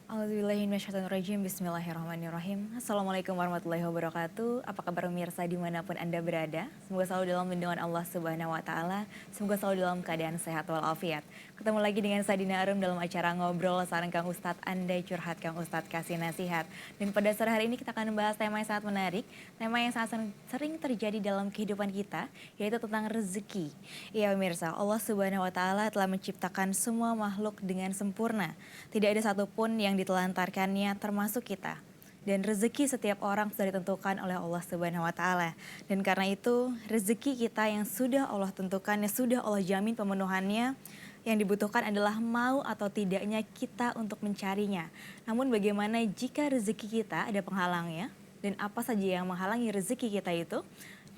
A'udzubillahiminasyaitonirrajim. Bismillahirrahmanirrahim. Assalamualaikum warahmatullahi wabarakatuh. Apa kabar pemirsa dimanapun Anda berada? Semoga selalu dalam lindungan Allah Subhanahu wa Ta'ala. Semoga selalu dalam keadaan sehat walafiat. Ketemu lagi dengan saya Dina Arum dalam acara Ngobrol Sareng Kang Ustadz, Andai Curhat Kang Ustadz Kasih Nasihat. Dan pada sore hari ini kita akan membahas tema yang sangat menarik, tema yang sangat sering terjadi dalam kehidupan kita, yaitu tentang rezeki. Iya pemirsa, Allah Subhanahu wa Ta'ala telah menciptakan semua makhluk dengan sempurna. Tidak ada satupun yang ditelantarkannya termasuk kita. Dan rezeki setiap orang sudah ditentukan oleh Allah Subhanahu wa Ta'ala. Dan karena itu rezeki kita yang sudah Allah tentukan, yang sudah Allah jamin pemenuhannya, yang dibutuhkan adalah mau atau tidaknya kita untuk mencarinya. Namun bagaimana jika rezeki kita ada penghalangnya? Dan apa saja yang menghalangi rezeki kita itu?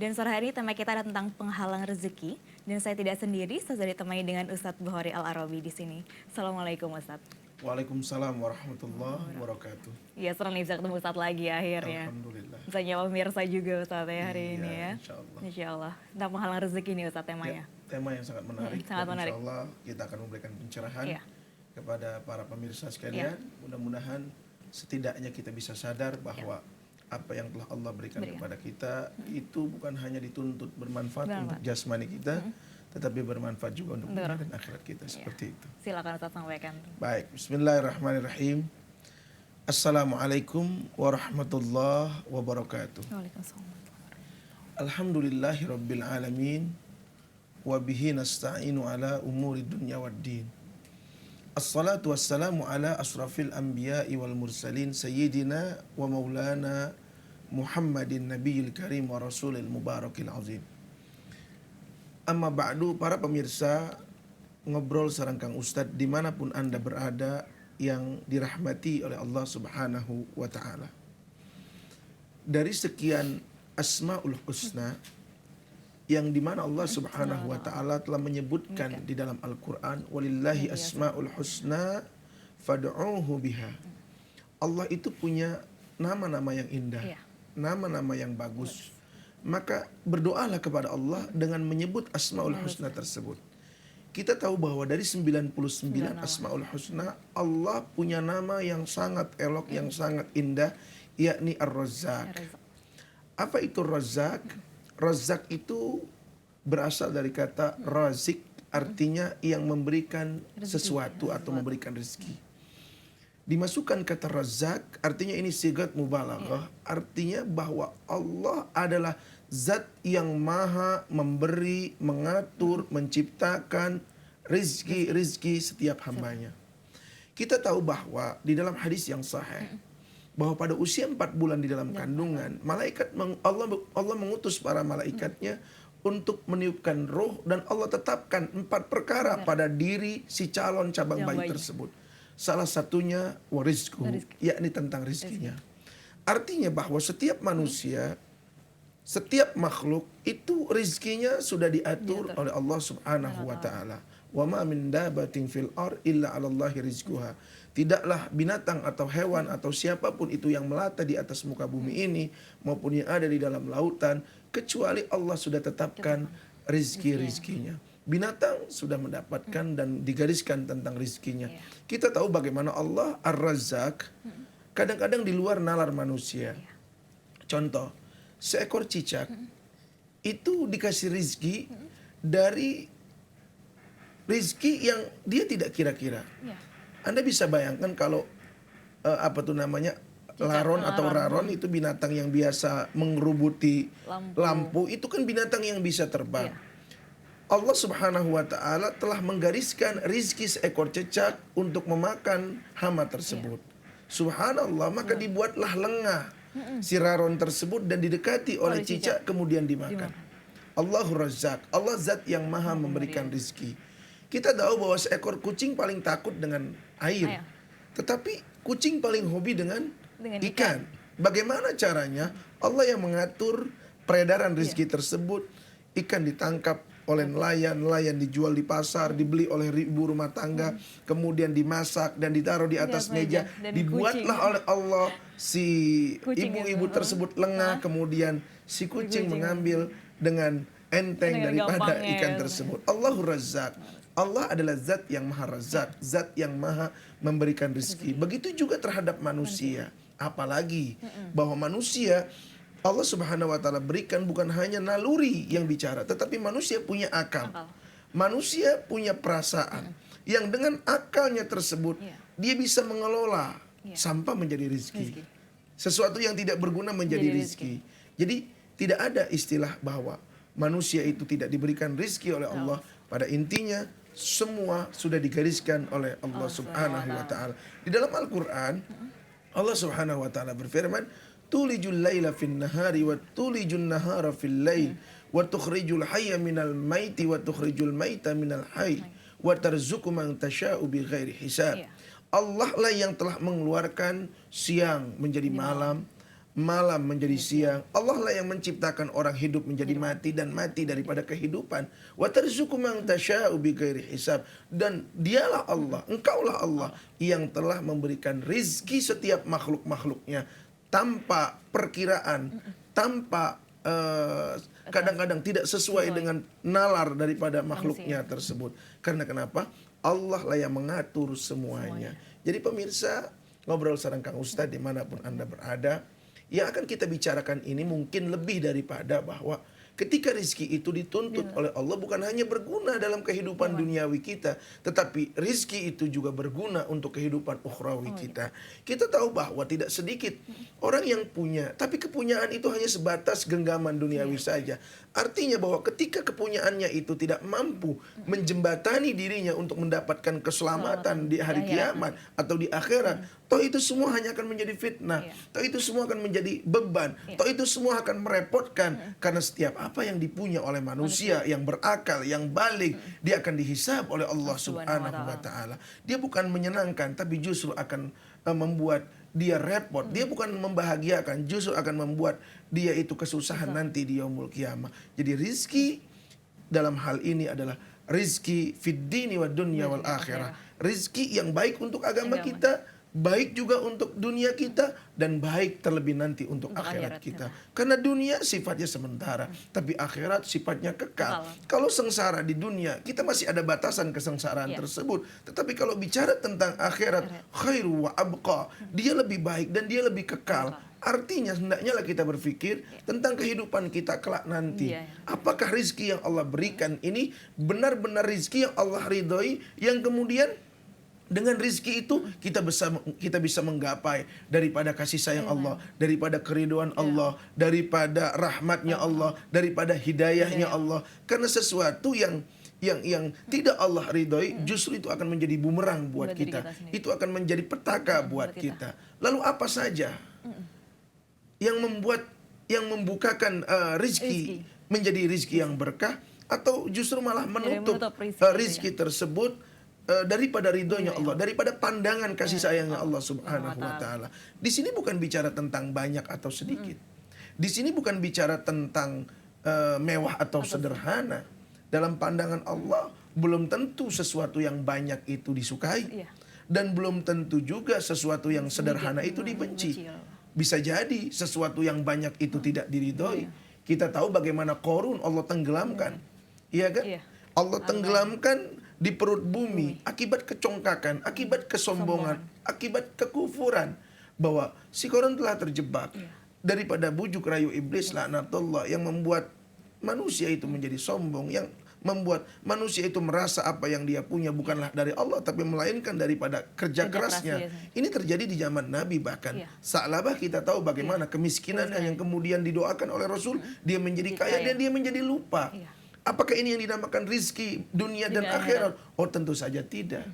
Dan sore hari ini tema kita ada tentang penghalang rezeki. Dan saya tidak sendiri, saya sudah ditemani dengan Ustadz Bukhari Al-Arabi di sini. Assalamualaikum Ustadz. Waalaikumsalam warahmatullahi wabarakatuh. Iya, senang nih bisa ketemu Ustadz lagi akhirnya. Alhamdulillah. Bisa nyapa pemirsa juga Ustadz ya hari ini ya. Insyaallah. Insyaallah. Tentang penghalang rezeki nih Ustadz temanya. Tema yang sangat menarik. Sangat menarik. Insyaallah kita akan memberikan pencerahan kepada para pemirsa sekalian. Mudah-mudahan setidaknya kita bisa sadar bahwa apa yang telah Allah berikan kepada kita itu bukan hanya dituntut bermanfaat untuk jasmani kita, tetapi bermanfaat juga untuk dunia dan akhirat kita. Seperti itu. Silakan Ustadz sampaikan. Baik, bismillahirrahmanirrahim. Assalamualaikum warahmatullahi wabarakatuh. Waalaikumsalam. Alhamdulillahi rabbil alamin. Wabihi nasta'inu ala umuri dunya waddin. Assalatu wassalamu ala asrafil anbiya'i wal mursalin sayyidina wa maulana Muhammadin nabiyil karim wa rasulil mubarakil azim. Amma ba'du, para pemirsa Ngobrol Sareng Kang Ustadz dimanapun Anda berada yang dirahmati oleh Allah Subhanahu wa Ta'ala. Dari sekian Asmaul Husna yang dimana Allah Subhanahu wa Ta'ala telah menyebutkan di dalam Al-Quran, walillahi asma'ul husna fad'uhu biha. Allah itu punya nama-nama yang indah, nama-nama yang bagus. Maka berdoalah kepada Allah dengan menyebut Asmaul Husna tersebut. Kita tahu bahwa dari 99 Asmaul Husna, Allah punya nama yang sangat elok, yang sangat indah, yakni Ar-Razzaq. Apa itu Razzaq? Razzaq itu berasal dari kata razik, artinya yang memberikan sesuatu atau memberikan rezeki. Dimasukkan kata Razzaq, artinya ini sigat mubalaghah, artinya bahwa Allah adalah zat yang maha memberi, mengatur, menciptakan rizki setiap hambanya. Kita tahu bahwa di dalam hadis yang sahih, bahwa pada usia 4 bulan di dalam kandungan, Allah mengutus para malaikatnya untuk meniupkan roh, dan Allah tetapkan 4 perkara pada diri si calon cabang bayi tersebut. Salah satunya warizku, yakni tentang rizkinya. Artinya bahwa setiap manusia, setiap makhluk itu rizkinya sudah diatur oleh Allah Subhanahu wa Ta'ala. Wa ma min dabatin fil ar illa 'alallahi rizquha. Tidaklah binatang atau hewan atau siapapun itu yang melata di atas muka bumi ini maupun yang ada di dalam lautan, kecuali Allah sudah tetapkan rizkinya. Binatang sudah mendapatkan dan digariskan tentang rizkinya. Kita tahu bagaimana Allah Ar-Razzaq kadang-kadang di luar nalar manusia. Contoh, seekor cicak itu dikasih rizki dari rizki yang dia tidak kira-kira. Anda bisa bayangkan kalau laron atau raron itu binatang yang biasa mengerubuti lampu, itu kan binatang yang bisa terbang. Allah Subhanahu wa Ta'ala telah menggariskan rizki seekor cicak untuk memakan hama tersebut. Subhanallah, maka dibuatlah lengah si raron tersebut dan didekati oleh cicak kemudian dimakan. Allahur Razzaq, Allah zat yang maha memberikan rizki. Kita tahu bahwa seekor kucing paling takut dengan air, tetapi kucing paling hobi dengan ikan. Bagaimana caranya? Allah yang mengatur peredaran rizki tersebut. Ikan ditangkap oleh nelayan dijual di pasar, dibeli oleh ibu rumah tangga, kemudian dimasak dan ditaruh di atas meja. Dibuatlah oleh Allah si ibu-ibu tersebut lengah, kemudian si kucing mengambil dengan enteng Dengan daripada gampangnya ikan ya. tersebut. Allahur Razzaq. Allah adalah zat yang maha razak, zat yang maha memberikan rezeki. Begitu juga terhadap manusia. Apalagi bahwa manusia Allah Subhanahu wa taala berikan bukan hanya naluri yang bicara, tetapi manusia punya akal. Akal. Manusia punya perasaan yang dengan akalnya tersebut Iya. dia bisa mengelola Iya. sampah menjadi Rezeki. rezeki. Sesuatu yang tidak berguna menjadi Jadi rezeki. Jadi tidak ada istilah bahwa manusia itu tidak diberikan rezeki oleh Allah. Pada intinya semua sudah digariskan oleh Allah Subhanahu wa taala. Di dalam Al-Qur'an Allah Subhanahu wa taala berfirman, "Tulijul laila fin nahari wa tulijun nahara fil lail wa tukhrijul hayya minal maiti wa tukhrijul maita minal hayy wa tarzuqu man tasya'u bighairi hisab." Iya. Allah lah yang telah mengeluarkan siang menjadi malam, malam menjadi siang. Allah lah yang menciptakan orang hidup menjadi mati dan mati daripada kehidupan. Wa tarzuqu man tasya'u bighairi hisab. Dan dialah Allah, engkaulah Allah yang telah memberikan rizki setiap makhluk-makhluknya tanpa perkiraan, tanpa kadang-kadang tidak sesuai dengan nalar daripada makhluknya tersebut. Karena kenapa? Allah lah yang mengatur semuanya. Jadi pemirsa, ngobrol sareng Kang Ustadz dimanapun Anda berada, yang akan kita bicarakan ini mungkin lebih daripada bahwa ketika rizki itu dituntut oleh Allah bukan hanya berguna dalam kehidupan duniawi kita, tetapi rizki itu juga berguna untuk kehidupan ukhrawi kita. Kita tahu bahwa tidak sedikit orang yang punya, tapi kepunyaan itu hanya sebatas genggaman duniawi saja. Artinya bahwa ketika kepunyaannya itu tidak mampu menjembatani dirinya untuk mendapatkan keselamatan di hari kiamat atau di akhirat, toh itu semua hanya akan menjadi fitnah, toh itu semua akan menjadi beban, toh itu semua akan merepotkan. Karena setiap apa yang dipunya oleh manusia yang berakal, yang balik, dia akan dihisab oleh Allah Subhanahu wa taala. Dia bukan menyenangkan, tapi justru akan membuat dia repot. Dia bukan membahagiakan, justru akan membuat dia itu kesusahan nanti di yaumul qiyamah. Jadi rizki dalam hal ini adalah rizki fid dini wa dunya wal akhirah. Rizki yang baik untuk agama kita, baik juga untuk dunia kita, dan baik terlebih nanti untuk akhirat kita. Karena dunia sifatnya sementara, tapi akhirat sifatnya kekal. Kalau sengsara di dunia, kita masih ada batasan kesengsaraan tersebut. Tetapi kalau bicara tentang akhirat, khairu wa abqa, dia lebih baik dan dia lebih kekal. Artinya hendaknya lah kita berpikir tentang kehidupan kita kelak nanti. Apakah rizki yang Allah berikan ini benar-benar rizki yang Allah ridhoi, yang kemudian dengan rizki itu kita bisa menggapai daripada kasih sayang Allah, daripada keriduan Allah, daripada rahmatnya Allah, daripada hidayahnya Allah. Karena sesuatu yang tidak Allah ridhoi, justru itu akan menjadi bumerang buat kita. Itu akan menjadi petaka buat kita. Lalu apa saja yang membukakan rizki menjadi rizki yang berkah, atau justru malah menutup rizki tersebut daripada ridhonya Allah, daripada pandangan kasih sayangnya Allah Subhanahu wa taala. Di sini bukan bicara tentang banyak atau sedikit. Di sini bukan bicara tentang mewah atau sederhana. Dalam pandangan Allah belum tentu sesuatu yang banyak itu disukai, dan belum tentu juga sesuatu yang sederhana itu dibenci. Bisa jadi sesuatu yang banyak itu tidak diridhoi. Kita tahu bagaimana Qarun Allah tenggelamkan. Iya kan? Allah tenggelamkan di perut bumi akibat kecongkakan, akibat kesombongan, akibat kekufuran, bahwa si Qarun telah terjebak daripada bujuk rayu iblis laknatullah yang membuat manusia itu menjadi sombong, yang membuat manusia itu merasa apa yang dia punya bukanlah dari Allah tapi melainkan daripada kerja kerasnya. Ini terjadi di zaman Nabi bahkan. Sa'labah kita tahu bagaimana kemiskinannya yang kemudian didoakan oleh Rasul, dia menjadi kaya dan dia menjadi lupa. Apakah ini yang dinamakan rizki dunia dan akhirat? Oh tentu saja tidak.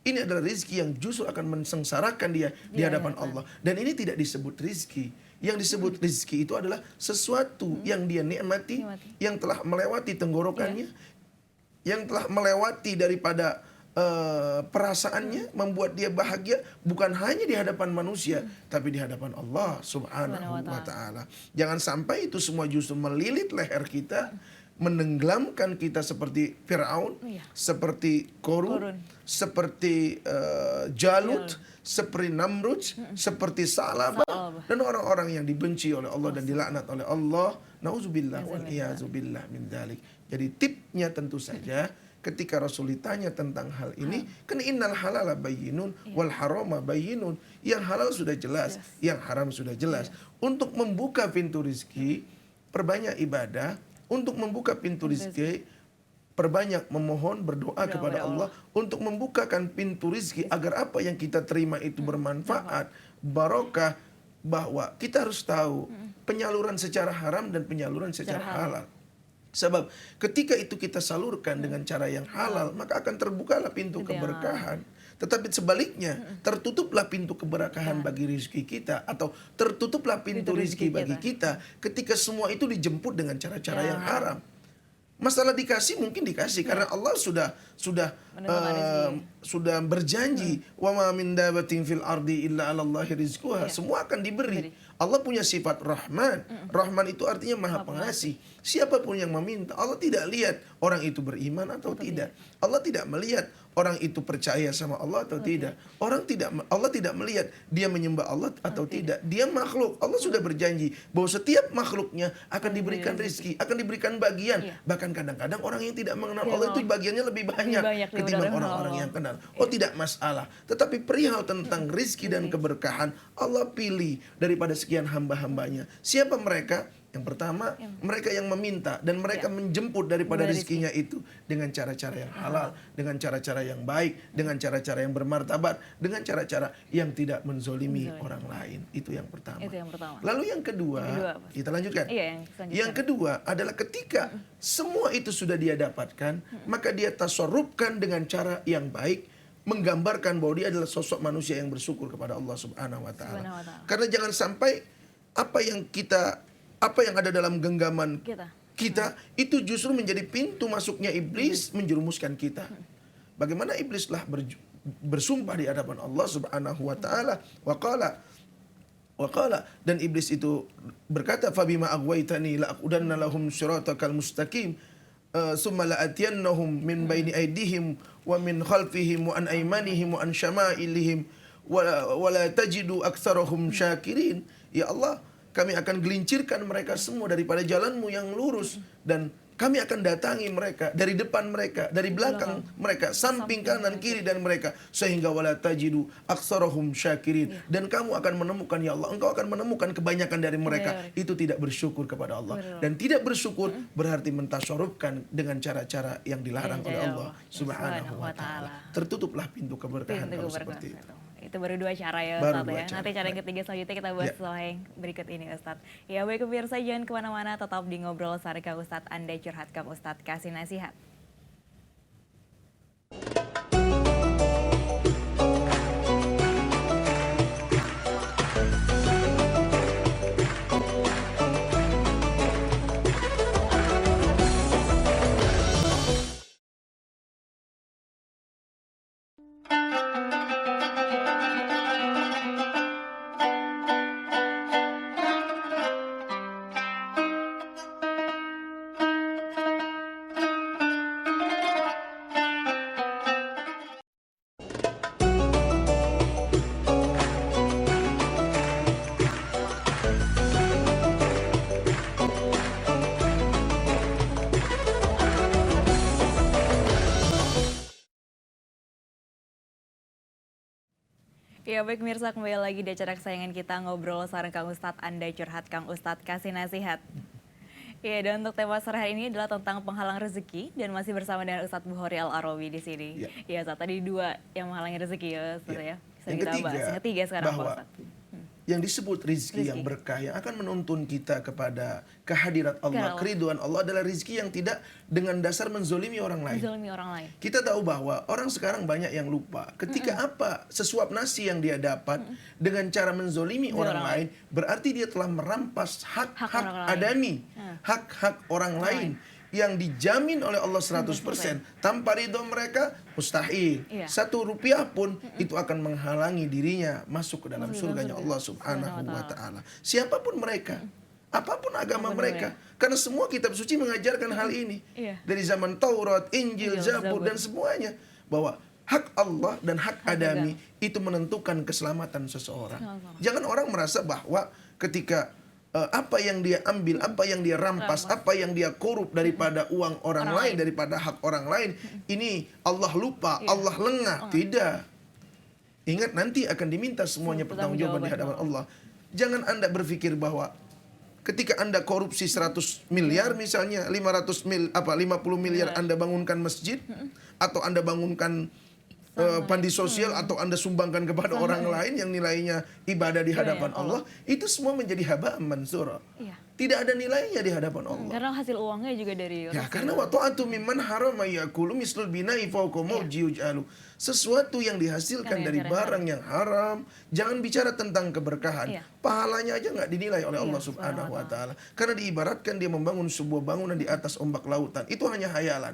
Ini adalah rizki yang justru akan mensengsarakan dia di hadapan Allah. Dan ini tidak disebut rizki. Yang disebut rizki itu adalah sesuatu yang dia nikmati, yang telah melewati tenggorokannya, yang telah melewati daripada perasaannya, membuat dia bahagia bukan hanya di hadapan manusia, tapi di hadapan Allah Subhanahu wa ta'ala. Jangan sampai itu semua justru melilit leher kita, menenggelamkan kita seperti Fir'aun, seperti Qarun, seperti Jalut, seperti Namrud, seperti Salabah, dan orang-orang yang dibenci oleh Allah dan dilaknat oleh Allah. Nauzubillah wal iyazubillah min dzalik. Jadi tipnya tentu saja ketika Rasul ditanya tentang hal ini, kan innal halala bayyinun wal harama bayyinun. Yang halal sudah jelas, yang haram sudah jelas. Untuk membuka pintu rizki, perbanyak ibadah. Untuk membuka pintu rizki, perbanyak memohon, berdoa kepada Allah untuk membukakan pintu rizki agar apa yang kita terima itu bermanfaat, barokah. Bahwa kita harus tahu penyaluran secara haram dan penyaluran secara halal. Sebab ketika itu kita salurkan dengan cara yang halal, maka akan terbukalah pintu keberkahan. Tetapi sebaliknya, tertutuplah pintu keberkahan bagi rezeki kita, atau tertutuplah pintu rezeki bagi kita ketika semua itu dijemput dengan cara-cara yang haram. Masalah dikasih mungkin dikasih karena Allah sudah berjanji, wa ma min dabatin fil ardi illa 'alallahi rizquha. Semua akan diberi. Allah punya sifat Rahman. Rahman itu artinya Maha Pengasih. Siapapun yang meminta, Allah tidak lihat orang itu beriman atau tidak. Allah tidak melihat orang itu percaya sama Allah atau tidak. Allah tidak melihat dia menyembah Allah atau tidak. Dia makhluk. Allah sudah berjanji bahwa setiap makhluknya akan diberikan rezeki, akan diberikan bagian. Bahkan kadang-kadang orang yang tidak mengenal Allah itu bagiannya lebih banyak ketimbang orang-orang yang kenal. Oh, tidak masalah. Tetapi perihal tentang rezeki dan keberkahan, Allah pilih daripada sekian hamba-hambanya. Siapa mereka? Yang pertama, mereka yang meminta dan mereka menjemput daripada rezekinya itu dengan cara-cara yang halal, dengan cara-cara yang baik, dengan cara-cara yang bermartabat, dengan cara-cara yang tidak menzolimi orang lain. Itu yang pertama. Lalu yang kedua, kita lanjutkan. Yang kedua adalah ketika semua itu sudah dia dapatkan, maka dia tasarrufkan dengan cara yang baik, menggambarkan bahwa dia adalah sosok manusia yang bersyukur kepada Allah Subhanahu wa taala. Karena jangan sampai apa yang ada dalam genggaman kita itu justru menjadi pintu masuknya iblis menjerumuskan kita. Bagaimana iblis telah bersumpah di hadapan Allah Subhanahu wa taala, waqala, dan iblis itu berkata, fabima aghwaytani la'aqudanna lahum siratakal mustaqim summa la'atiyannahum min baini aydihim wa min khalfihim wa an aymanihim wa an syama'ilihim wa la tajidu aktsarahum syakirin. Ya Allah, kami akan gelincirkan mereka semua daripada jalanmu yang lurus, dan kami akan datangi mereka dari depan mereka, dari belakang mereka, samping kanan kiri dan mereka, sehingga wala tajidu aktsarahum syakirin. Dan kamu akan menemukan, ya Allah, engkau akan menemukan kebanyakan dari mereka itu tidak bersyukur kepada Allah. Dan tidak bersyukur berarti mentasarrufkan dengan cara-cara yang dilarang oleh Allah Subhanahu wa taala. Tertutuplah pintu keberkahan kalau seperti itu. Itu baru dua cara ya Ustadz ya. Nanti cara yang ketiga selanjutnya kita bahas setelah yang berikut ini Ustadz. Ya baik pemirsa, jangan kemana-mana, tetap di Ngobrol Sore Kang Ustadz. Anda curhat Kang Ustadz, kasih nasihat. Ya baik pemirsa, kembali lagi di acara kesayangan kita Ngobrol Sore Kang Ustadz. Anda curhat Kang Ustadz, kasih nasihat. Ya, dan untuk tema sore hari ini adalah tentang penghalang rezeki, dan masih bersama dengan Ustadz Bukhari Al-Arawi di sini. Ya Ustadz, tadi dua yang menghalangi rezeki ya Ustadz ya. Yang ketiga sekarang bahwa yang disebut rizki yang berkah, yang akan menuntun kita kepada kehadirat Allah, keriduan Allah, adalah rizki yang tidak dengan dasar menzolimi orang lain. Kita tahu bahwa orang sekarang banyak yang lupa ketika apa sesuap nasi yang dia dapat dengan cara menzolimi orang lain, berarti dia telah merampas hak-hak adami, hak-hak orang lain yang dijamin oleh Allah 100%. Tanpa ridho mereka mustahil. Satu rupiah pun itu akan menghalangi dirinya masuk ke dalam surganya Allah Subhanahu wa taala. Siapapun mereka, apapun agama mereka, karena semua kitab suci mengajarkan hal ini. Dari zaman Taurat, Injil, Zabur dan semuanya, bahwa Hak Allah dan hak adami itu menentukan keselamatan seseorang. Jangan orang merasa bahwa ketika apa yang dia ambil, apa yang dia rampas, apa yang dia korup daripada uang orang lain, daripada hak orang lain, ini Allah lupa, Allah lengah. Tidak. Ingat, nanti akan diminta semuanya pertanggungjawaban di hadapan Allah. Jangan Anda berpikir bahwa ketika Anda korupsi 100 miliar misalnya, 50 miliar Anda bangunkan masjid, atau Anda bangunkan pandi sosial, atau Anda sumbangkan kepada orang lain yang nilainya ibadah di hadapan Allah, itu semua menjadi haba'an mansura. Tidak ada nilainya di hadapan Allah. Karena hasil uangnya juga dari Ya, karena wa ta'atu mimman harama yaqulu mislul bina'i fawqa mawji yuj'alu. Sesuatu yang dihasilkan dari barang yang haram, jangan bicara tentang keberkahan. Pahalanya aja nggak dinilai oleh Allah Subhanahu wa taala. Karena diibaratkan dia membangun sebuah bangunan di atas ombak lautan. Itu hanya hayalan.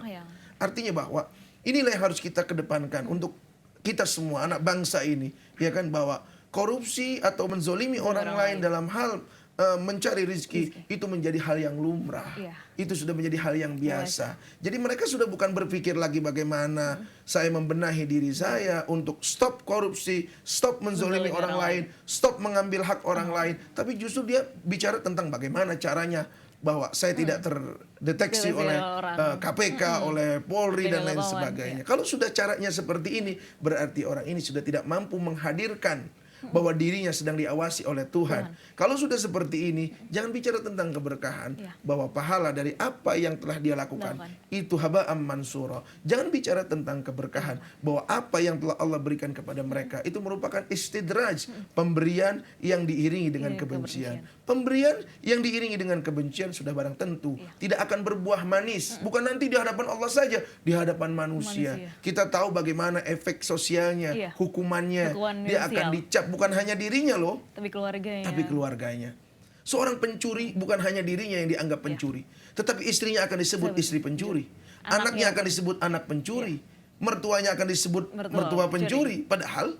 Artinya bahwa inilah yang harus kita kedepankan untuk kita semua anak bangsa ini, ya kan, bahwa korupsi atau menzolimi orang lain dalam hal mencari rizki itu menjadi hal yang lumrah. Itu sudah menjadi hal yang biasa. Jadi mereka sudah bukan berpikir lagi bagaimana saya membenahi diri saya untuk stop korupsi, stop menzolimi orang lain, stop mengambil hak orang lain, tapi justru dia bicara tentang bagaimana caranya bahwa saya tidak terdeteksi oleh KPK, oleh Polri dan lain sebagainya. Kalau sudah caranya seperti ini, berarti orang ini sudah tidak mampu menghadirkan bahwa dirinya sedang diawasi oleh Tuhan. Kalau sudah seperti ini, jangan bicara tentang keberkahan, bahwa pahala dari apa yang telah dia lakukan itu haba'an mansura. Jangan bicara tentang keberkahan, bahwa apa yang telah Allah berikan kepada mereka itu merupakan istidraj, pemberian yang diiringi dengan kebencian. Pemberian yang diiringi dengan kebencian sudah barang tentu tidak akan berbuah manis. Bukan nanti di hadapan Allah saja, di hadapan manusia. Kita tahu bagaimana efek sosialnya, hukumannya. Dia akan dicap bukan hanya dirinya loh, tapi keluarganya. Seorang pencuri bukan hanya dirinya yang dianggap pencuri, tetapi istrinya akan disebut istri pencuri, anaknya akan disebut anak pencuri, mertuanya akan disebut mertua pencuri, padahal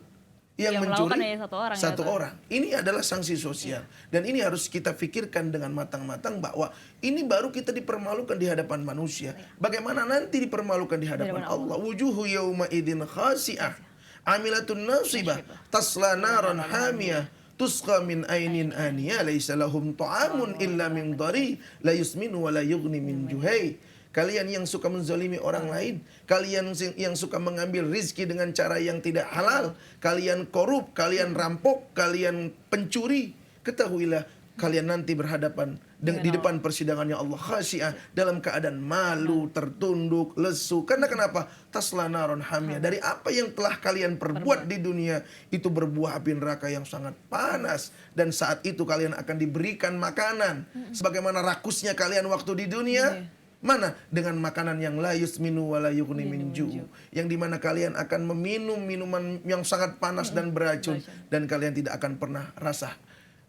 yang mencuri satu orang. Ini adalah sanksi sosial. Dan ini harus kita pikirkan dengan matang-matang bahwa ini baru kita dipermalukan di hadapan manusia. Bagaimana nanti dipermalukan di hadapan Allah? Wujuhu yawma idin khasi'ah, amilatun nasibah, tasla naran hamiyah, tusqa min ainin aniyah, laisa lahum ta'amun illa min dari, la yusminu wa la yughni min juhai. Kalian yang suka menzalimi orang lain, kalian yang suka mengambil rizki dengan cara yang tidak halal, kalian korup, kalian rampok, kalian pencuri, ketahuilah kalian nanti berhadapan di depan persidangannya Allah khasyiah, dalam keadaan malu, tertunduk, lesu. Karena kenapa? Tasla naron hamiyah. Dari apa yang telah kalian perbuat di dunia, itu berbuah api neraka yang sangat panas. Dan saat itu kalian akan diberikan makanan sebagaimana rakusnya kalian waktu di dunia. Mana? Dengan makanan yang la yusminu wa la yughni min ju', yang dimana kalian akan meminum minuman yang sangat panas dan beracun, dan kalian tidak akan pernah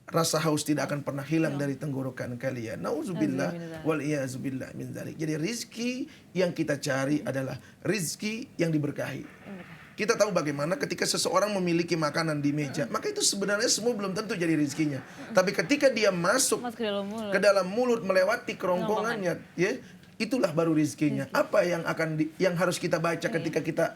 rasa haus tidak akan pernah hilang dari tenggorokan kalian. Nauzubillah wal iyazubillah min dzalik. Jadi rizki yang kita cari adalah rizki yang diberkahi. Kita tahu bagaimana ketika seseorang memiliki makanan di meja, maka itu sebenarnya semua belum tentu jadi rizkinya. Tapi ketika dia masuk ke dalam mulut melewati kerongkongannya, ya, itulah baru rizkinya. Apa yang harus kita baca ketika kita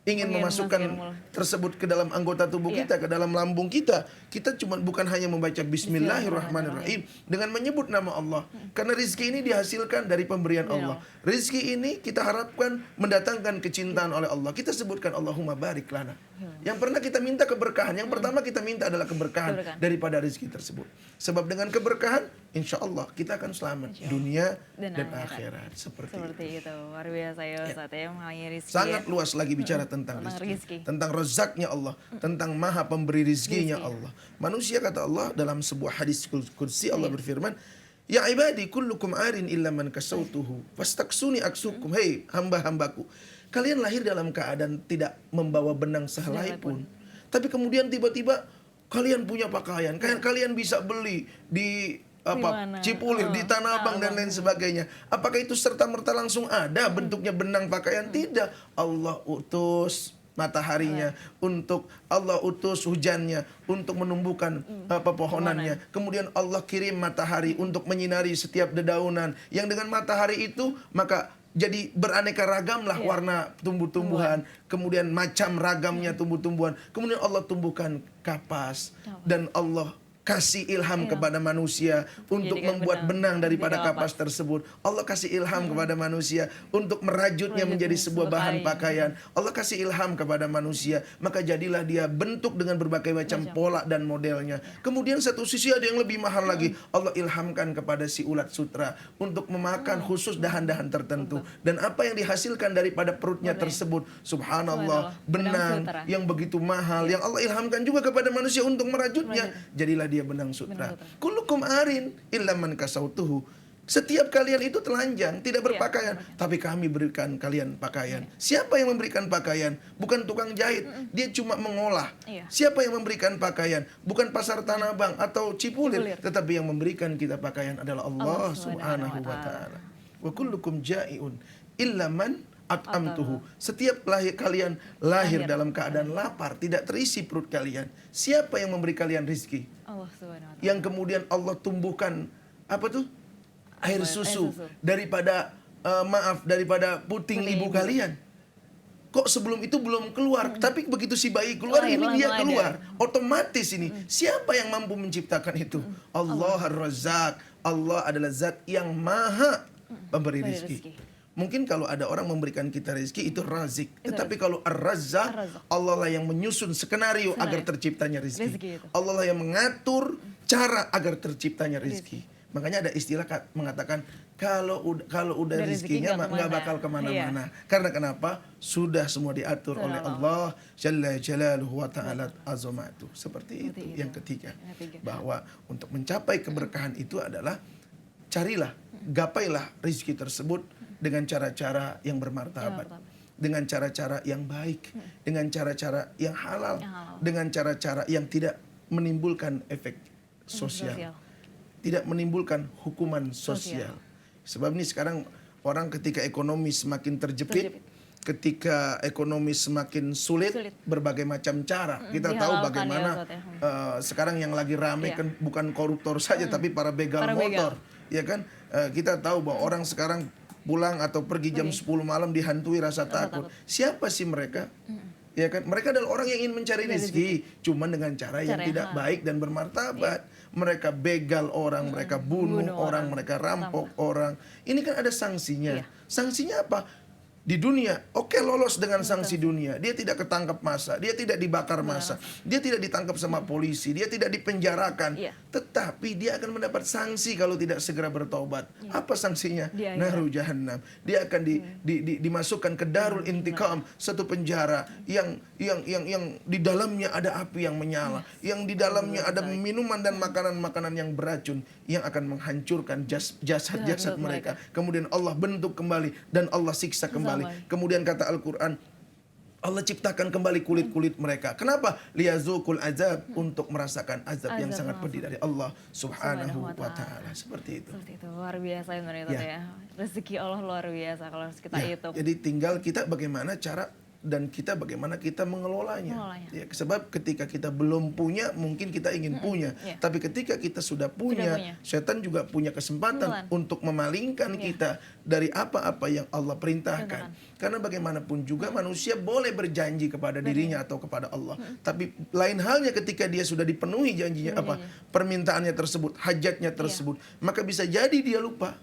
ingin memasukkan tersebut ke dalam anggota tubuh kita, ke dalam lambung kita. Kita bukan hanya membaca Bismillahirrahmanirrahim dengan menyebut nama Allah. Karena rizki ini dihasilkan dari pemberian Allah. Rizki ini kita harapkan mendatangkan kecintaan oleh Allah. Kita sebutkan Allahumma barik lana. Yang pernah kita minta keberkahan, yang pertama kita minta adalah keberkahan daripada rizki tersebut. Sebab dengan keberkahan, insya Allah kita akan selamat dunia dan akhirat. Seperti itu. Luar biasa ya Ustaz ya, mengenai rizki. Sangat luas lagi bicara tentang rizki. Tentang rezaknya Allah, tentang maha pemberi rizkinya Allah. Manusia, kata Allah dalam sebuah hadis kursi, Allah berfirman, ya ibadi kullukum arin illa man kasautuhu fastaksuni aksukum. Hei hamba-hambaku, kalian lahir dalam keadaan tidak membawa benang sehelai pun, tapi kemudian tiba-tiba kalian punya pakaian, kalian bisa beli di Cipulir, di Tanah Abang dan lain sebagainya. Apakah itu serta-merta langsung ada bentuknya benang pakaian? Tidak. Allah utus mataharinya, Allah utus hujannya untuk menumbuhkan pepohonannya. Kemudian Allah kirim matahari untuk menyinari setiap dedaunan, yang dengan matahari itu maka jadi beraneka ragamlah warna tumbuh-tumbuhan, kemudian macam ragamnya tumbuh-tumbuhan. Kemudian Allah tumbuhkan kapas dan Allah kasih ilham kepada manusia untuk membuat benang daripada kapas tersebut. Allah kasih ilham kepada manusia untuk merajutnya menjadi sebuah bahan pakaian. Allah kasih ilham kepada manusia, maka jadilah dia bentuk dengan berbagai macam pola dan modelnya. Kemudian satu sisi ada yang lebih mahal lagi. Allah ilhamkan kepada si ulat sutra untuk memakan khusus dahan-dahan tertentu. Dan apa yang dihasilkan daripada perutnya tersebut, subhanallah, benang yang begitu mahal yang Allah ilhamkan juga kepada manusia untuk merajutnya. Jadilah dia benang sutra. Kullukum arin illa man kasautuhu. Setiap kalian itu telanjang, tidak berpakaian, tapi kami berikan kalian pakaian. Siapa yang memberikan pakaian? Bukan tukang jahit, dia cuma mengolah. Siapa yang memberikan pakaian? Bukan pasar Tanah Abang atau Cipulir, tetapi yang memberikan kita pakaian adalah Allah Subhanahu wa taala. Wa kullukum ja'iun illa man at'amtuhu. Setiap kalian lahir dalam keadaan lapar, tidak terisi perut kalian. Siapa yang memberi kalian rizki? Allah Subhanahu wa taala. Yang kemudian Allah tumbuhkan apa tuh? Air susu daripada daripada puting ibu kalian. Kok sebelum itu belum keluar, tapi begitu si bayi keluar, ini dia keluar. Otomatis ini. Siapa yang mampu menciptakan itu? Allah Ar-Razzaq. Allah adalah zat yang maha memberi rizki. Mungkin kalau ada orang memberikan kita rezeki itu razik. Tetapi kalau Ar-Razzaq, Allah lah yang menyusun skenario agar terciptanya rezeki. Allah lah yang mengatur cara agar terciptanya rezeki. Makanya ada istilah mengatakan kalau udah rezekinya nggak bakal kemana-mana. Karena kenapa? Sudah semua diatur oleh Allah Jalla Jalaluhu wa Ta'ala Azamatu. Seperti itu. Yang ketiga, bahwa untuk mencapai keberkahan itu adalah carilah, gapailah rezeki tersebut dengan cara-cara yang bermartabat, dengan cara-cara yang baik, dengan cara-cara yang halal, dengan cara-cara yang tidak menimbulkan efek sosial, tidak menimbulkan hukuman sosial. Sebab ini sekarang orang ketika ekonomi semakin terjepit, ketika ekonomi semakin sulit, berbagai macam cara. Kita tahu bagaimana sekarang yang lagi rame kan bukan koruptor saja, tapi para begal motor. Ya kan, kita tahu bahwa orang sekarang pulang atau pergi jam 10 malam dihantui rasa takut. Siapa sih mereka? Ya kan, mereka adalah orang yang ingin mencari rezeki, cuman dengan cara yang tidak baik dan bermartabat. Mereka begal orang, mereka bunuh orang, mereka rampok orang. Ini kan ada sanksinya. Sanksinya apa? Di dunia, oke, lolos dengan sanksi dunia. Dia tidak ketangkap massa, dia tidak dibakar massa, dia tidak ditangkap sama polisi, dia tidak dipenjarakan. Tetapi dia akan mendapat sanksi kalau tidak segera bertobat. Apa sanksinya? Naru jahannam. Dia akan dimasukkan ke darul intiqam, satu penjara yang di dalamnya ada api yang menyala, yang di dalamnya ada minuman dan makanan-makanan yang beracun yang akan menghancurkan jasad-jasad mereka. Kemudian Allah bentuk kembali dan Allah siksa kembali. Kemudian kata Al-Quran, Allah ciptakan kembali kulit-kulit mereka. Kenapa? Liyazukul azab, untuk merasakan azab yang sangat pedih dari Allah Subhanahu wa Ta'ala. Seperti itu. Seperti itu, luar biasa ya. Rezeki Allah luar biasa kalau kita hitung. Jadi tinggal kita bagaimana cara dan kita bagaimana kita mengelolanya. Ya, sebab ketika kita belum punya, mungkin kita ingin punya. Tapi ketika kita sudah punya, setan juga punya kesempatan untuk memalingkan kita dari apa-apa yang Allah perintahkan. Karena bagaimanapun juga manusia boleh berjanji kepada dirinya atau kepada Allah. Tapi lain halnya ketika dia sudah dipenuhi janjinya, permintaannya tersebut, hajatnya tersebut, maka bisa jadi dia lupa.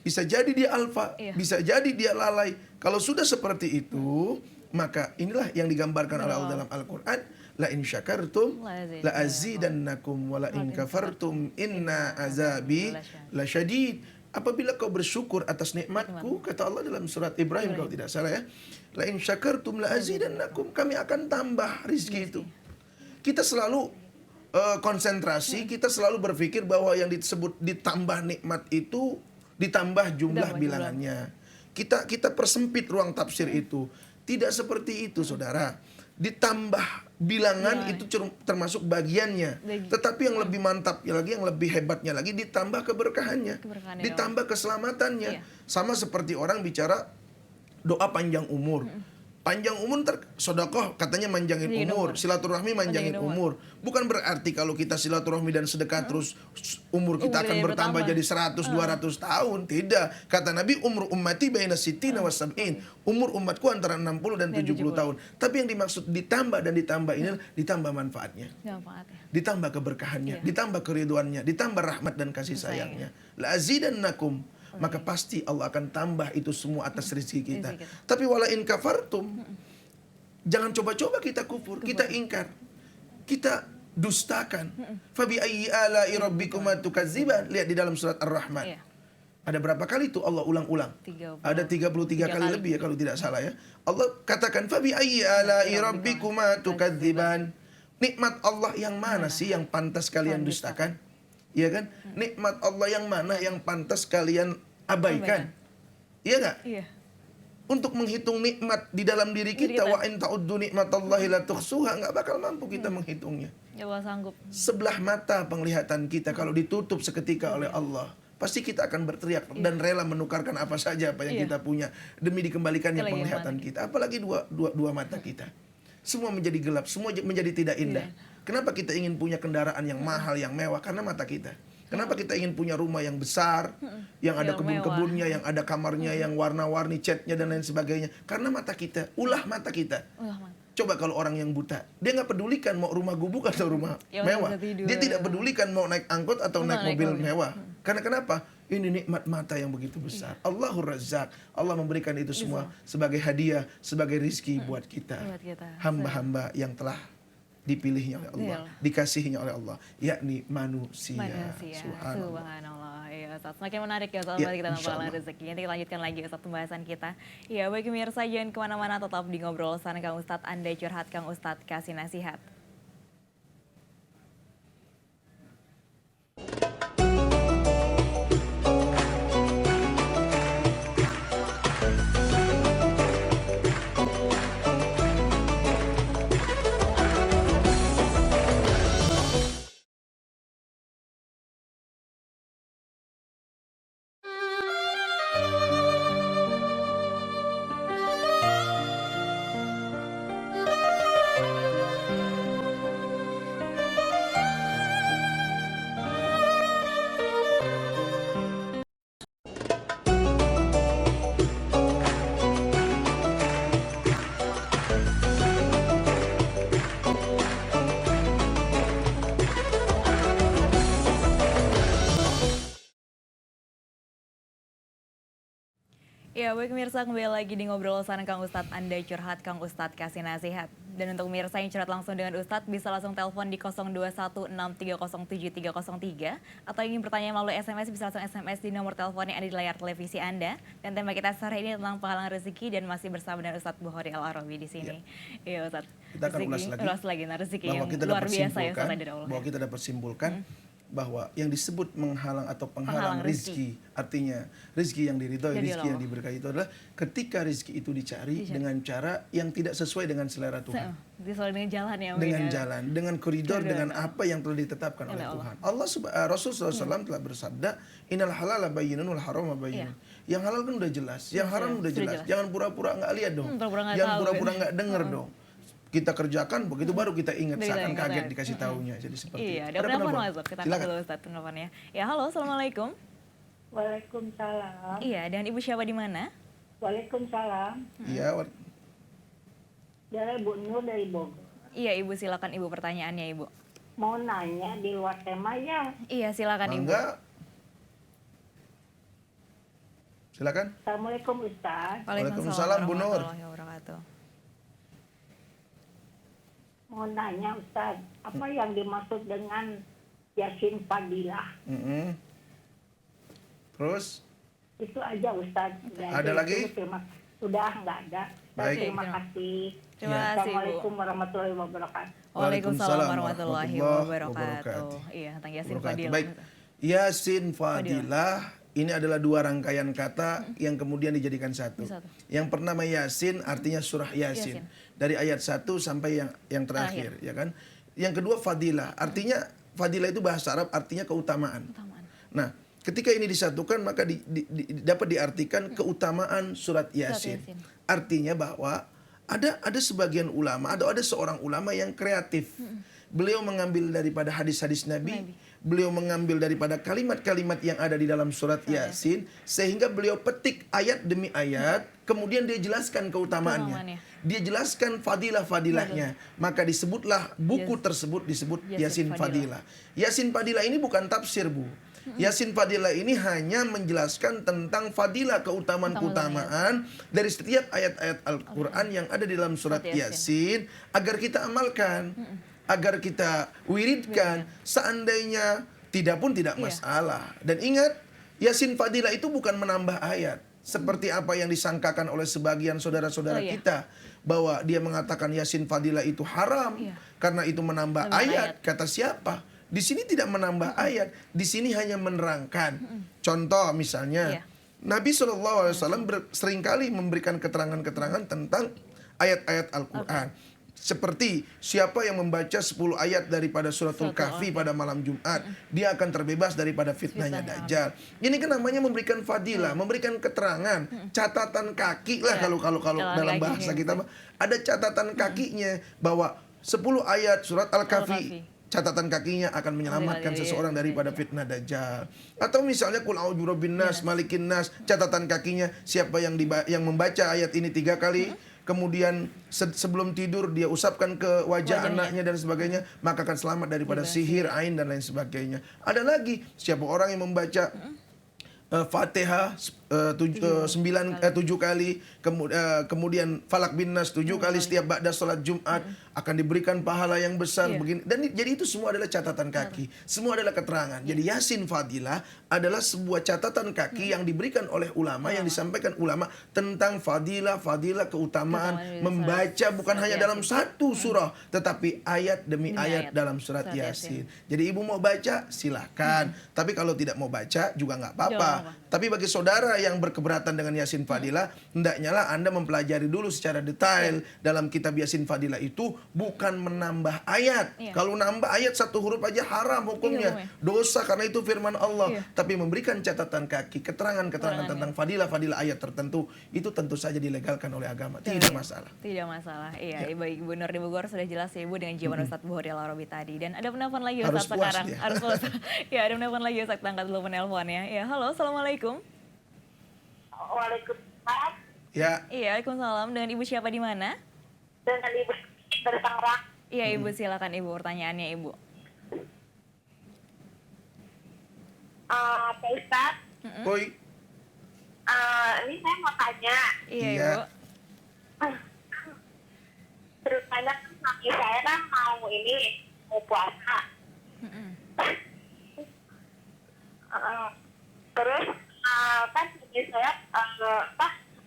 Bisa jadi dia alfa, bisa jadi dia lalai. Kalau sudah seperti itu, maka inilah yang digambarkan oleh Allah dalam Al-Quran. La in syakartum la azidannakum wa la in kafartum inna azabi la syadid. Apabila kau bersyukur atas nikmatku, kata Allah dalam surat Ibrahim kalau tidak salah ya. La in syakartum la azidannakum, kami akan tambah rizki itu. Kita selalu konsentrasi, kita selalu berpikir bahwa yang disebut ditambah nikmat itu ditambah jumlah bilangannya. Kita persempit ruang tafsir itu. Tidak seperti itu, saudara. Ditambah bilangan itu termasuk bagiannya. Tetapi yang lebih mantap lagi, yang lebih hebatnya lagi, ditambah keberkahannya, ditambah keselamatannya. Sama seperti orang bicara doa panjang umur. Panjang umur sodakoh katanya manjangin Manjangin umur, umur. silaturahmi manjangin Manjangin umur. Bukan berarti kalau kita silaturahmi dan sedekah terus umur kita Umur akan jadi bertambah bertambah. jadi 100 200 tahun. Tidak. Kata Nabi umur ummati baina sittina wa sab'in. Umur umatku antara 60 dan 70 tahun. Tapi yang dimaksud ditambah dan ditambah ini ditambah manfaatnya. Manfaatnya. Ditambah keberkahannya, Iya. ditambah keriduannya, ditambah rahmat dan kasih sayangnya. La azidannakum. Maka pasti Allah akan tambah itu semua atas rezeki kita. Rezeki kita. Tapi wala in kafartum, jangan coba-coba kita kufur, kita ingkar, kita dustakan. Fabi ayyi ala'i rabbikuma tukadziban. Lihat di dalam surat Ar-Rahman. Iya. Ada berapa kali itu Allah ulang-ulang? 30. Ada 33 kali lebih ya kalau tidak salah ya. Allah katakan fabi ayyi ala'i rabbikuma tukadziban. Nikmat Allah yang mana sih yang pantas kalian dustakan? Iya kan? Nikmat Allah yang mana yang pantas kalian abaikan? Iya enggak? Iya. Untuk menghitung nikmat di dalam diri kita, wa in ta'uddu nikmatallahi la tuhsuha, enggak bakal mampu kita menghitungnya. Ya Allah sanggup. Sebelah mata penglihatan kita kalau ditutup seketika oleh Allah, pasti kita akan berteriak dan rela menukarkan apa saja apa yang kita punya demi dikembalikannya Apalagi penglihatan kita. Apalagi dua mata kita. Semua menjadi gelap, semua menjadi tidak indah. Kenapa kita ingin punya kendaraan yang mahal, yang mewah? Karena mata kita. Kenapa kita ingin punya rumah yang besar, yang ada Yang kebun-kebunnya, yang ada kamarnya, yang warna-warni, catnya dan lain sebagainya? Karena mata kita, ulah mata kita. Coba kalau orang yang buta, dia nggak pedulikan mau rumah gubuk atau rumah Ya, mewah. bisa tidur. Dia tidak pedulikan mau naik angkot atau naik naik mobil mobil. mewah. Karena kenapa? Ini nikmat mata yang begitu besar. Allahur Razzaq. Allah memberikan itu semua sebagai hadiah, sebagai rizki buat kita. Buat kita. Hamba-hamba yang telah dipilihnya oleh Allah, dikasihinya oleh Allah, yakni manusia. Subhanallah. Ya Ustaz, semakin menarik ya Ustaz, Ya, kita insya tentang Allah. rezeki. Nanti kita lanjutkan lagi Ustaz pembahasan kita. Ya bagi pemirsa jangan kemana-mana, tetap di Ngobrol Sana Kang Ustadz. Anda curhat, Kang Ustadz kasih nasihat. Ya, baik pemirsa, kembali lagi di Ngobrol Sana Kang Ustadz. Anda curhat, Kang Ustadz kasih nasihat. Dan untuk pemirsa yang curhat langsung dengan Ustadz, bisa langsung telepon di 0216307303. Atau ingin bertanya melalui SMS, bisa langsung SMS di nomor telepon yang ada di layar televisi Anda. Dan tema kita sore ini tentang penghalang rezeki dan masih bersama dengan Ustadz Bukhari Al-Arabi di sini. Iya Ustadz. Kita akan ulas lagi. Nah, rezeki bahwa yang kita luar dapat biasa ya simpulkan, Ustadz dari Allah. bahwa kita dapat simpulkan bahwa yang disebut menghalang atau penghalang rizki, artinya rizki yang diridhoi, Jadi rizki Allah. yang diberkahi itu adalah ketika rizki itu dicari dengan cara yang tidak sesuai dengan selera Tuhan. Disoal dengan jalan ya. Dengan mungkin ya. jalan, dengan koridor, dengan apa yang telah ditetapkan oleh Allah. Tuhan. Rasul SAW telah bersabda, innal halala bayyinun wal harama bayyinun. Yang halal kan udah jelas, yang haram udah jelas. Jangan pura-pura nggak lihat dong. Pura-pura nggak Jangan tahu, pura-pura gitu. nggak dengar dong. Kita kerjakan, begitu baru kita ingat, Kita seakan ingat, kaget ya. dikasih tahunya. Jadi seperti Iya, itu. ada penelpon masuk. Kita angkat Silakan. dulu Ustadz penelponnya. Ya, halo, Assalamualaikum. Waalaikumsalam. Iya, dan Ibu siapa di mana? Waalaikumsalam. Iya, Dari Bu Nur dari Bogor. Iya, Ibu silakan Ibu pertanyaannya, Ibu. Mau nanya di luar tema ya. Iya, silakan Ibu. Mangga. Silakan. Assalamualaikum Ustaz. Waalaikumsalam, Bu Nur. warahmatullahi wabarakatuh. Mau nanya Ustaz, apa yang dimaksud dengan Yasin Fadilah? Terus? Itu aja Ustaz. Ada lagi? Sudah nggak ada. Baik. Terima kasih. Terima kasih, Bu. Assalamualaikum warahmatullahi wabarakatuh. Waalaikumsalam warahmatullahi warahmatullahi wabarakatuh. Iya, tentang Yasin Fadilah. Baik. Yasin Fadilah ini adalah dua rangkaian kata yang kemudian dijadikan satu. Yang pertama Yasin artinya surah Yasin. Dari ayat 1 sampai yang terakhir, ya kan? Yang kedua Fadilah, artinya Fadilah itu bahasa Arab artinya keutamaan. Nah, ketika ini disatukan maka dapat diartikan keutamaan surat Yasin. Artinya bahwa Ada sebagian ulama atau ada seorang ulama yang kreatif. Beliau mengambil daripada hadis-hadis Nabi, beliau mengambil daripada kalimat-kalimat yang ada di dalam surat Yasin, sehingga beliau petik ayat demi ayat, kemudian dia jelaskan keutamaannya. Dia jelaskan fadilah-fadilahnya. Maka disebutlah buku tersebut disebut Yasin Fadilah. Yasin Fadilah ini bukan tafsir, Bu. Yasin Fadilah ini hanya menjelaskan tentang fadilah, keutamaan-keutamaan dari setiap ayat-ayat Al-Quran yang ada di dalam surat Yasin, agar kita amalkan, agar kita wiridkan. Seandainya tidak pun tidak masalah. Dan ingat, Yasin Fadilah itu bukan menambah ayat seperti apa yang disangkakan oleh sebagian saudara-saudara kita, bahwa dia mengatakan Yasin Fadilah itu haram karena itu menambah ayat. Kata siapa? Di sini tidak menambah ayat, di sini hanya menerangkan. Contoh misalnya, Nabi SAW seringkali memberikan keterangan-keterangan tentang ayat-ayat Al-Quran. Seperti siapa yang membaca 10 ayat daripada suratul Kahfi pada malam Jumat, dia akan terbebas daripada fitnahnya Dajjal. Ini kan namanya memberikan fadilah, memberikan keterangan, catatan kaki lah kalau dalam bahasa kita. Ada catatan kakinya bahwa 10 ayat surat Al-Kahfi, catatan kakinya akan menyelamatkan seseorang daripada fitnah Dajjal. Atau misalnya Qul a'udzu birabbin nas, malikin nas, catatan kakinya siapa yang membaca ayat ini 3 kali, kemudian sebelum tidur dia usapkan ke wajah anaknya dan sebagainya, maka akan selamat daripada sihir, ain dan lain sebagainya. Ada lagi siapa orang yang membaca Fatihah 7 kali, kemudian Falak bin Nas 7 kali setiap ba'da salat Jumat, akan diberikan pahala yang besar begini. Dan jadi itu semua adalah catatan kaki, semua adalah keterangan. Jadi Yasin Fadilah adalah sebuah catatan kaki yang diberikan oleh ulama, yang disampaikan ulama tentang fadilah keutamaan membaca bukan hanya dalam satu surah, tetapi ayat demi ayat dalam surat Yasin. Jadi ibu mau baca silahkan, tapi kalau tidak mau baca juga nggak apa-apa. Tapi bagi saudara yang berkeberatan dengan Yasin Fadilah, hendaknya lah Anda mempelajari dulu secara detail dalam kitab Yasin Fadilah itu bukan menambah ayat. Kalau nambah ayat satu huruf aja haram hukumnya, dosa karena itu firman Allah. Tapi memberikan catatan kaki, keterangan-keterangan tentang fadilah ayat tertentu, itu tentu saja dilegalkan oleh agama, tidak masalah. Tidak masalah. Iya, Ibu Nur di Bogor sudah jelas ya Ibu dengan jawaban Ustadz Bukhari Al-Arabi tadi. Dan ada penelpon lagi Ustadz sekarang. Harus puas. Ya, ada penelpon lagi Ustadz, angkat dulu penelponnya. Ya, halo, assalamualaikum. Waalaikumsalam. Ya. Iya, waalaikumsalam. Dengan Ibu siapa di mana? Dengan Ibu dari Tangerang. Iya, Ibu silakan Ibu pertanyaannya Ibu. Pak Ustadz, Oi. ini saya mau tanya. Iya, Ibu. Ceritanya kan suami saya kan mau puasa. Terus kan suami saya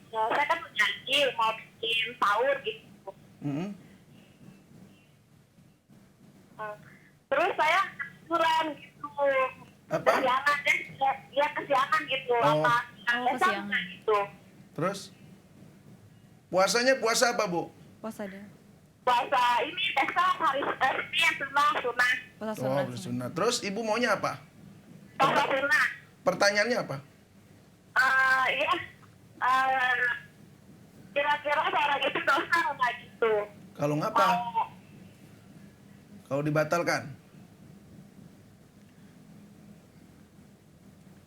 saya kan berjanji mau bikin sahur gitu. Terus saya kesiangan gitu. Apa? Kesiangan gitu. Kesiangan. Gitu. Terus puasanya puasa apa, Bu? Puasa deh. Puasa ini besok hari ini yang sunah. Puasa Oh, sunnah. bersunat. Terus ibu maunya apa? Puasa sunah. Pertanyaannya apa? Kira-kira orang itu dosa nggak gitu? Kalau ngapa? Kalau dibatalkan?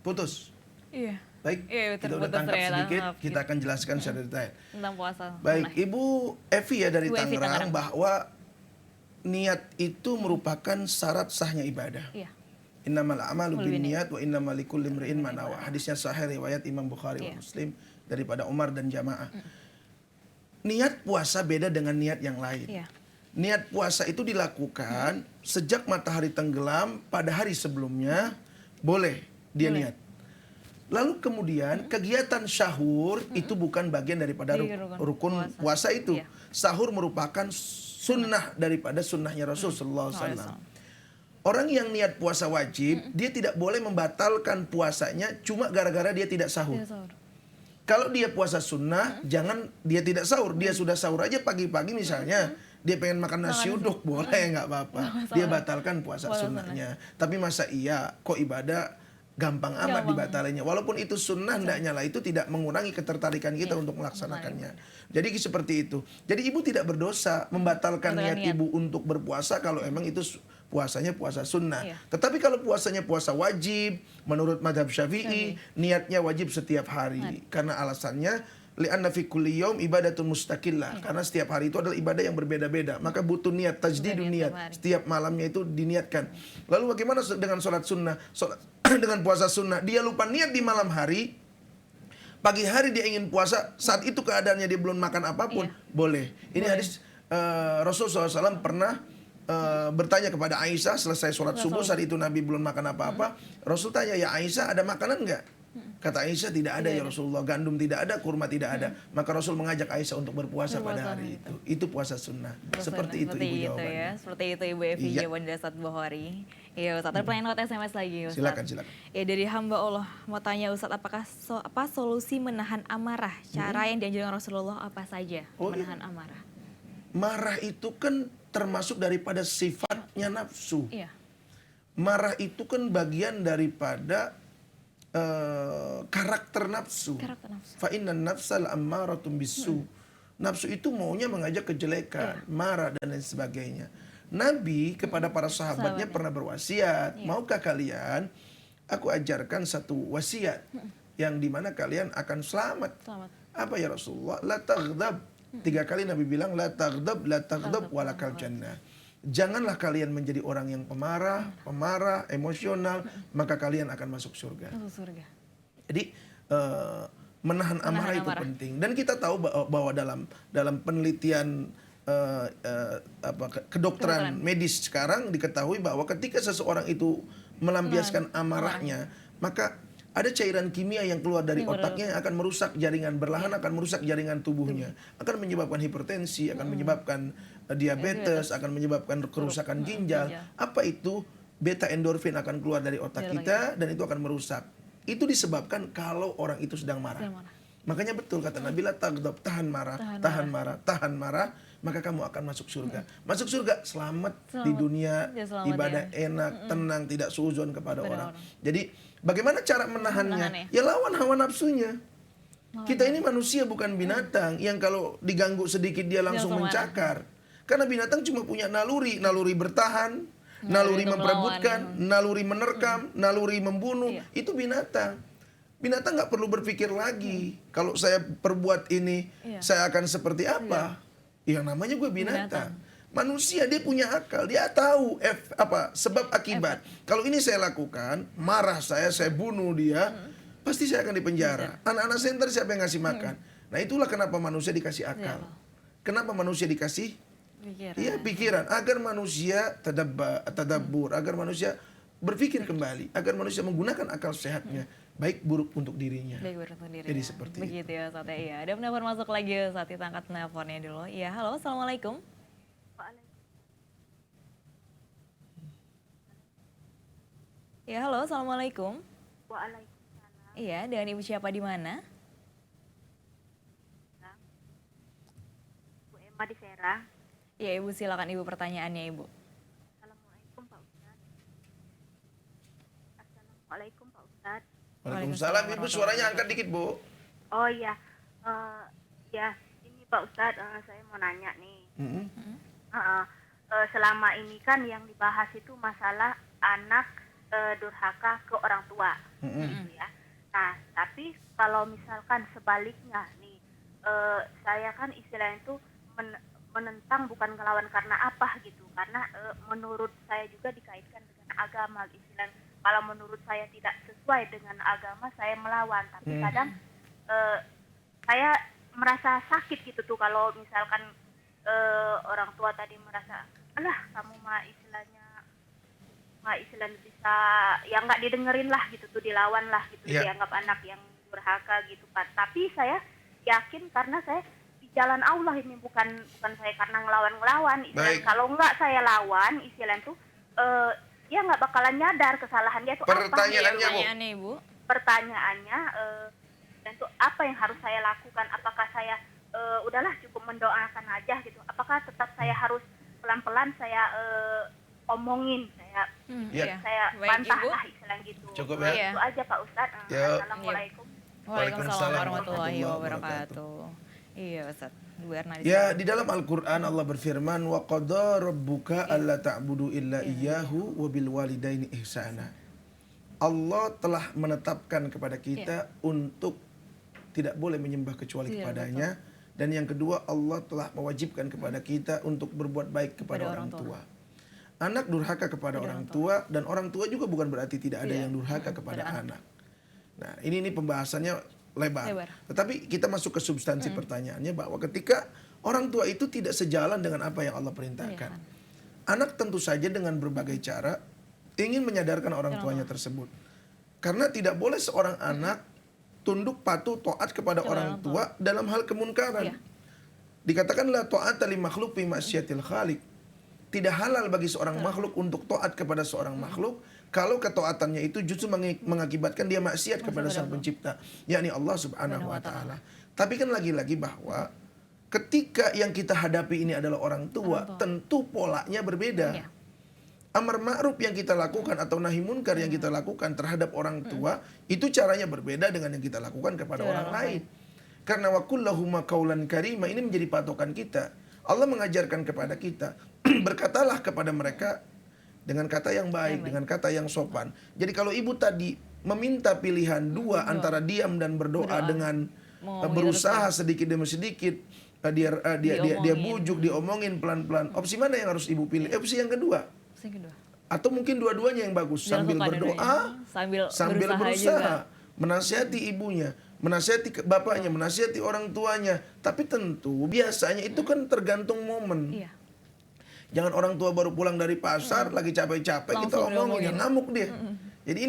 Putus. Iya. Baik, Iya, kita udah terputus tangkap ternyata. sedikit, Maaf, kita akan jelaskan secara detail. Tentang puasa. Baik, sunnah. Ibu Evi ya dari Ibu Evi Tangerang, Tangerang. bahwa niat itu merupakan syarat sahnya ibadah. Iya. Innamal a'malu Kullu binniyat wa innamal likulli imri'in ma nawa. Hadisnya sahih riwayat Imam Bukhari Iya. wa Muslim daripada Umar dan jamaah. Niat puasa beda dengan niat yang lain. Iya. Niat puasa itu dilakukan sejak matahari tenggelam pada hari sebelumnya, boleh dia niat. Lalu kemudian kegiatan sahur itu bukan bagian daripada Di rukun puasa itu. Iya. Sahur merupakan sunnah daripada sunnahnya Rasulullah SAW. Orang yang niat puasa wajib, dia tidak boleh membatalkan puasanya cuma gara-gara dia tidak sahur. Iya, sahur. Kalau dia puasa sunnah, jangan dia tidak sahur. Dia sudah sahur aja pagi-pagi misalnya. Dia pengen makan nasi uduk, boleh nggak apa-apa. Dia batalkan puasa sunnahnya. Tapi masa iya kok ibadah gampang amat dibatalinnya. Walaupun itu sunnah, hendaknya lah itu tidak mengurangi ketertarikan kita untuk melaksanakannya. Jadi seperti itu. Jadi ibu tidak berdosa membatalkan niat ibu untuk berpuasa kalau emang itu puasanya puasa sunnah. Tetapi kalau puasanya puasa wajib, menurut madhab Syafi'i, niatnya wajib setiap hari. Karena alasannya li'anna fi kulli yaum ibadatun mustaqillah. Karena setiap hari itu adalah ibadah yang berbeda-beda. Maka butuh niat, tajdidun niat. Setiap malamnya itu diniatkan. Lalu bagaimana dengan sholat sunnah? Dengan puasa sunnah. Dia lupa niat di malam hari. Pagi hari dia ingin puasa. Saat itu keadaannya dia belum makan apapun. Boleh. Ini hadis Rasul SAW pernah bertanya kepada Aisyah selesai sholat subuh. Saat itu Nabi belum makan apa-apa. Rasul tanya, ya Aisyah ada makanan nggak? Kata Aisyah, tidak ada ya Rasulullah, gandum tidak ada, kurma tidak ada. Maka Rasul mengajak Aisyah untuk berpuasa pada hari itu. Itu puasa sunnah. Seperti itu ibu jawabannya. Ya. Seperti itu ibu Evi jawaban dari Ustadz Bukhari. Iya Ustadz, ada pertanyaan lewat SMS lagi Ustadz. Silakan. Ya dari hamba Allah, mau tanya Ustadz, apakah solusi menahan amarah? Cara yang dianjurkan Rasulullah apa saja menahan amarah? Marah itu kan termasuk daripada sifatnya nafsu. Iya. Marah itu kan bagian daripada karakter nafsu. Fa innan nafsal ammaratun bisu. Nafsu itu maunya mengajak kejelekan, marah dan lain sebagainya. Nabi kepada para sahabatnya pernah berwasiat, maukah kalian aku ajarkan satu wasiat yang dimana kalian akan selamat. Apa ya Rasulullah? La taghdab. 3 kali Nabi bilang la taghdab walakal jannah. Janganlah kalian menjadi orang yang pemarah, emosional, maka kalian akan masuk surga. Jadi menahan amarah itu penting. Dan kita tahu bahwa dalam penelitian kedokteran medis sekarang diketahui bahwa ketika seseorang itu melampiaskan amarahnya, maka ada cairan kimia yang keluar dari otaknya yang akan merusak jaringan, berlahan akan merusak jaringan tubuhnya, akan menyebabkan hipertensi, akan menyebabkan diabetes, akan menyebabkan kerusakan ginjal. Apa itu? Beta endorfin akan keluar dari otak kita dan itu akan merusak. Itu disebabkan kalau orang itu sedang marah. Makanya betul kata Nabi, la taghdab, tahan marah, maka kamu akan masuk surga. Masuk surga selamat di dunia, ibadah enak, tenang, tidak suuzon kepada orang. Jadi bagaimana cara menahannya? Ya lawan hawa nafsunya. Kita ini manusia bukan binatang yang kalau diganggu sedikit dia langsung mencakar. Karena binatang cuma punya naluri bertahan, naluri memperebutkan, naluri menerkam, naluri membunuh. Itu binatang. Binatang nggak perlu berpikir lagi. Kalau saya perbuat ini, saya akan seperti apa? Yang namanya gue binatang. Manusia dia punya akal, dia tahu sebab akibat. Kalau ini saya lakukan, marah saya bunuh dia, pasti saya akan dipenjara. Anak-anak center siapa yang ngasih makan? Nah itulah kenapa manusia dikasih akal. Kenapa manusia dikasih pikiran agar manusia tadabbur, agar manusia berpikir kembali, agar manusia menggunakan akal sehatnya, baik buruk untuk dirinya. Jadi seperti begitu ya Ustadz. Iya, ada penelpon masuk lagi Ustadz, kita angkat penelponnya dulu. Iya, halo, assalamualaikum. Ya, halo, assalamualaikum. Waalaikumsalam. Iya, dengan ibu siapa di mana? Bu Emma di Serang. Iya, ibu silakan ibu pertanyaannya ibu. Assalamualaikum Pak Ustadz. Assalamualaikum Pak Ustadz. Waalaikumsalam ibu, suaranya angkat dikit bu. Oh iya, ya ini Pak Ustadz, saya mau nanya nih. Selama ini kan yang dibahas itu masalah anak durhaka ke orang tua, gitu ya. Nah, tapi kalau misalkan sebaliknya nih, saya kan istilahnya itu menentang bukan ngelawan karena apa gitu, karena menurut saya juga dikaitkan dengan agama, istilahnya kalau menurut saya tidak sesuai dengan agama saya melawan, tapi kadang saya merasa sakit gitu tuh kalau misalkan orang tua tadi merasa, alah kamu mah istilahnya bisa ya nggak didengerin lah gitu tuh, dilawan lah gitu, dianggap anak yang durhaka gitu kan. Tapi saya yakin karena saya di jalan Allah ini, bukan saya karena ngelawan istilahnya. Kalau nggak saya lawan istilahnya tuh dia nggak bakalan nyadar kesalahan dia itu apa. Pertanyaannya ibu, pertanyaannya dan tuh apa yang harus saya lakukan? Apakah saya udahlah cukup mendoakan aja gitu? Apakah tetap saya harus pelan-pelan saya omongin, Ya. saya Baik, bantah Ibu. lah istilah gitu. Cukup Nah, ya? itu aja Pak Ustadz. Ya. Assalamualaikum. Waalaikumsalam Waalaikumsalam warahmatullahi warahmatullahi wabarakatuh. Iya Ustaz, Bu Erna Ya, di dalam Al-Quran Allah berfirman, wa qada rabbuka alla ta'budu illa iyyahu wa bil walidaini ihsana. Allah telah menetapkan kepada kita untuk tidak boleh menyembah kecuali Iya, kepadanya. Dan yang kedua, Allah telah mewajibkan kepada kita untuk berbuat baik kepada orang tua. Anak durhaka kepada orang tua, dan orang tua juga bukan berarti tidak ada yang durhaka kepada anak. Nah, ini pembahasannya lebar. Tetapi kita masuk ke substansi pertanyaannya, bahwa ketika orang tua itu tidak sejalan dengan apa yang Allah perintahkan. Anak tentu saja dengan berbagai cara ingin menyadarkan orang tuanya tersebut. Karena tidak boleh seorang anak tunduk patuh taat kepada orang tua dalam hal kemunkaran. Dikatakan la ta'ata li makhluk fi ma'siyatil khaliq. Tidak halal bagi seorang makhluk untuk taat kepada seorang makhluk kalau ketaatannya itu justru mengakibatkan dia maksiat kepada Sang Pencipta, yakni Allah Subhanahu wa taala. Tapi kan lagi-lagi bahwa ketika yang kita hadapi ini adalah orang tua, tentu polanya berbeda. Amar ma'ruf yang kita lakukan atau nahi munkar yang kita lakukan terhadap orang tua itu caranya berbeda dengan yang kita lakukan kepada orang lain. Karena wa kullahuma qaulan karima ini menjadi patokan kita. Allah mengajarkan kepada kita, berkatalah kepada mereka dengan kata yang baik, dengan kata yang sopan. Jadi kalau ibu tadi meminta pilihan dua antara diam dan berdoa dengan berusaha sedikit demi sedikit, dia bujuk, diomongin pelan-pelan. Opsi mana yang harus ibu pilih? Opsi yang kedua. Atau mungkin dua-duanya yang bagus, sambil berdoa, sambil berusaha menasihati ibunya, menasihati bapaknya, menasihati orang tuanya. Tapi tentu biasanya itu kan tergantung momen. Jangan orang tua baru pulang dari pasar lagi capek-capek kita omongin, ngamuk dia. Jadi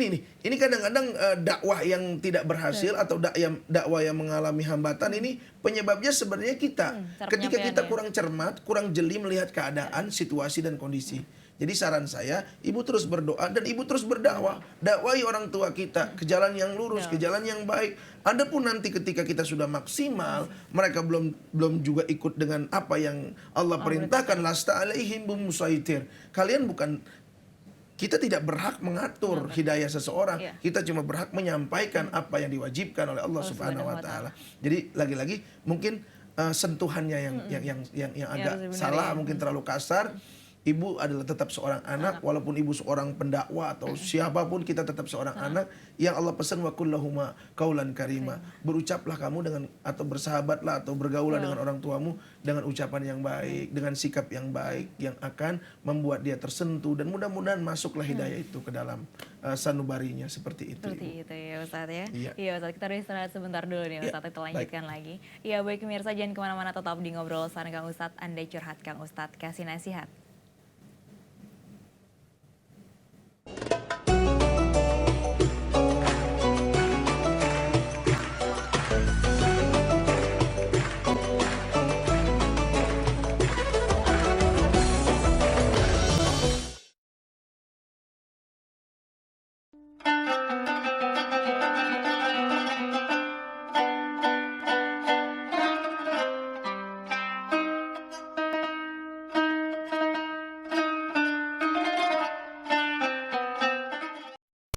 ini kadang-kadang dakwah yang tidak berhasil atau dakwah yang mengalami hambatan ini penyebabnya sebenarnya kita. Ketika kita kurang cermat, kurang jeli melihat keadaan, situasi dan kondisi. Jadi saran saya, ibu terus berdoa dan ibu terus berdakwah. Dakwahi orang tua kita ke jalan yang lurus, ke jalan yang baik. Adapun nanti ketika kita sudah maksimal, mereka belum juga ikut dengan apa yang Allah perintahkan, lasta alaihim bimusaitir. Kita tidak berhak mengatur hidayah seseorang. Kita cuma berhak menyampaikan apa yang diwajibkan oleh Allah Subhanahu wa taala. Jadi lagi-lagi mungkin sentuhannya yang agak salah, mungkin terlalu kasar. Ibu adalah tetap seorang anak, walaupun ibu seorang pendakwa atau siapapun, kita tetap seorang anak yang Allah pesan wa kullahuma qaulan karima. Berucaplah kamu dengan atau bersahabatlah atau bergaulah dengan orang tuamu dengan ucapan yang baik, dengan sikap yang baik yang akan membuat dia tersentuh dan mudah-mudahan masuklah hidayah itu ke dalam sanubarinya seperti itu. Seperti itu ya Ustadz ya. Iya. Ustadz, kita harus istirahat sebentar dulu nih Ustadz, kita lanjutkan lagi. Iya baik pemirsa, jangan kemana-mana, tetap di Ngobrol Sana Kang Ustadz, Anda curhat Kang Ustadz kasih nasihat.